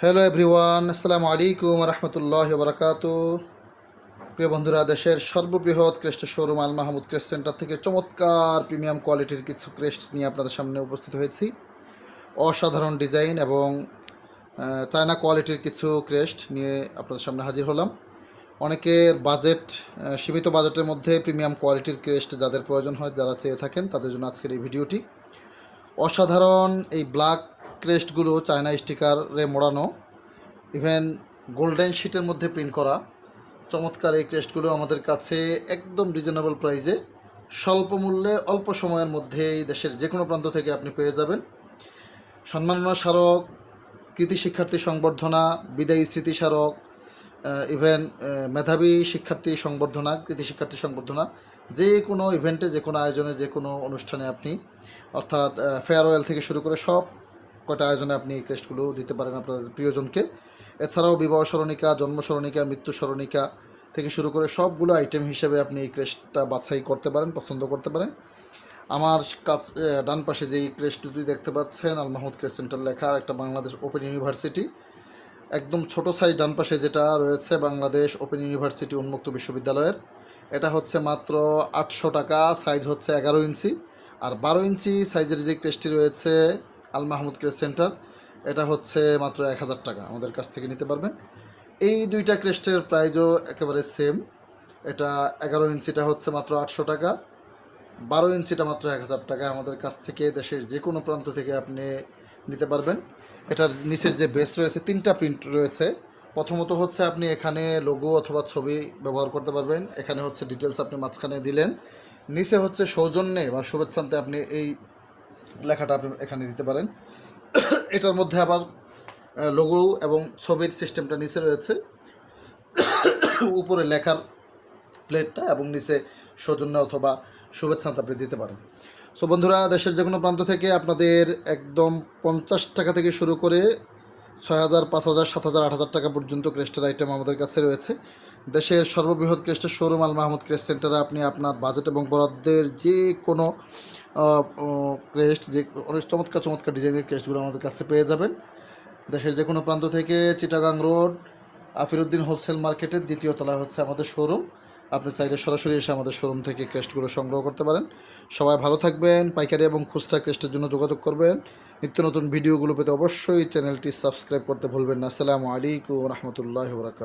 Hello everyone, আসসালামু আলাইকুম রহমতুল্লাহ বারাকাতু। প্রিয় বন্ধুরা, দেশের সর্ববৃহৎ ক্রেস্টের showroom Al Mahmud crest centre থেকে চমৎকার প্রিমিয়াম কোয়ালিটির কিছু ক্রেস্ট নিয়ে আপনাদের সামনে উপস্থিত হয়েছি। অসাধারণ ডিজাইন এবং চায়না কোয়ালিটির কিছু ক্রেস্ট নিয়ে আপনাদের সামনে হাজির হলাম। অনেকের বাজেট, সীমিত বাজেটের মধ্যে প্রিমিয়াম কোয়ালিটির ক্রেস্ট যাদের প্রয়োজন হয়, যারা চেয়ে থাকেন, তাদের জন্য আজকের এই ভিডিওটি। অসাধারণ এই ব্ল্যাক ক্রেস্টগুলো চায়না স্টিকারে মোড়ানো, ইভেন গোল্ডেন শিটের মধ্যে প্রিন্ট করা চমৎকার এই ক্রেস্টগুলো আমাদের কাছে একদম রিজনেবল প্রাইসে, স্বল্প মূল্যে, অল্প সময়ের মধ্যেই দেশের যে কোনো প্রান্ত থেকে আপনি পেয়ে যাবেন। সম্মাননা স্মারক, কৃতি শিক্ষার্থী সংবর্ধনা, বিদায়ী স্মৃতিস্মারক, ইভেন মেধাবী শিক্ষার্থী সংবর্ধনা, কৃতি শিক্ষার্থী সংবর্ধনা, যে কোনো ইভেন্টে, যে কোনো আয়োজনে, যে কোনো অনুষ্ঠানে আপনি, অর্থাৎ ফেয়ারওয়েল থেকে শুরু করে সব কয়টা আয়োজনে আপনি এই ক্রেস্টগুলো দিতে পারেন আপনাদের প্রিয়জনকে। এছাড়াও বিবাহ স্মরণিকা, জন্ম স্মরণিকা, মৃত্যু স্মরণিকা থেকে শুরু করে সবগুলো আইটেম হিসেবে আপনি এই ক্রেস্টটা বাছাই করতে পারেন, পছন্দ করতে পারেন। আমার কাছে ডান পাশে যেই ক্রেস্ট দুটি দেখতে পাচ্ছেন, আল মাহমুদ ক্রেস্ট সেন্টার লেখা, একটা বাংলাদেশ ওপেন ইউনিভার্সিটি। একদম ছোট সাইজ ডান পাশে যেটা রয়েছে, বাংলাদেশ ওপেন ইউনিভার্সিটি উন্মুক্ত বিশ্ববিদ্যালয়ের, এটা হচ্ছে মাত্র 800 টাকা। সাইজ হচ্ছে 11 ইঞ্চি। আর 12 ইঞ্চি সাইজের যে ক্রেস্টটি রয়েছে আল মাহমুদ ক্রেস্ট সেন্টার, এটা হচ্ছে মাত্র 1000 টাকা। আমাদের কাছ থেকে নিতে পারবেন। এই দুইটা ক্রেস্টের প্রাইজও একেবারে সেম। এটা 11 ইঞ্চিটা হচ্ছে মাত্র 800 টাকা, 12 ইঞ্চিটা মাত্র 1000 টাকা। আমাদের কাছ থেকে দেশের যে কোনো প্রান্ত থেকে আপনি নিতে পারবেন। এটার নিচের যে বেস রয়েছে, 3টা প্রিন্ট রয়েছে। প্রথমত হচ্ছে আপনি এখানে লোগো অথবা ছবি ব্যবহার করতে পারবেন। এখানে হচ্ছে ডিটেলস আপনি মাঝখানে দিলেন, নিচে হচ্ছে সৌজন্যে বা শুভেচ্ছান্তে আপনি এই লেখাটা আপনি এখানে দিতে পারেন। এটার মধ্যে আবার লোগো এবং ছবির সিস্টেমটা নিচে রয়েছে, উপরে লেখার প্লেটটা এবং নিচে সৌজন্য অথবা শুভেচ্ছান্তে আপনি দিতে পারেন। সো বন্ধুরা, দেশের যে কোনো প্রান্ত থেকে আপনাদের একদম 50 টাকা থেকে শুরু করে 6000, 5000, 7000, 8000 টাকা পর্যন্ত ক্রেস্টের আইটেম আমাদের কাছে রয়েছে। দেশের সর্ববৃহৎ ক্রেস্টের শোরুম আল মাহমুদ ক্রেস্ট সেন্টারে আপনি আপনার বাজেট এবং বরাদ্দের যে কোনো ক্রেস্ট, যে অনেক চমৎকার চমৎকার ডিজাইনের ক্রেস্টগুলো আমাদের কাছে পেয়ে যাবেন। দেশের যে কোনো প্রান্ত থেকে চিটাগাং রোড আফিরুদ্দিন হোলসেল মার্কেটের 2য় তলায় হচ্ছে আমাদের শোরুম। আপনি চাইলে সরাসরি এসে আমাদের শোরুম থেকে ক্রেস্টগুলো সংগ্রহ করতে পারেন। সবাই ভালো থাকবেন। পাইকারি এবং খুচরা ক্রেস্টের জন্য যোগাযোগ করবেন। নিত্য নতুন ভিডিওগুলো পেতে অবশ্যই চ্যানেলটি সাবস্ক্রাইব করতে ভুলবেন না। আসসালামু আলাইকুম রহমতুল্লাহ বরকাত।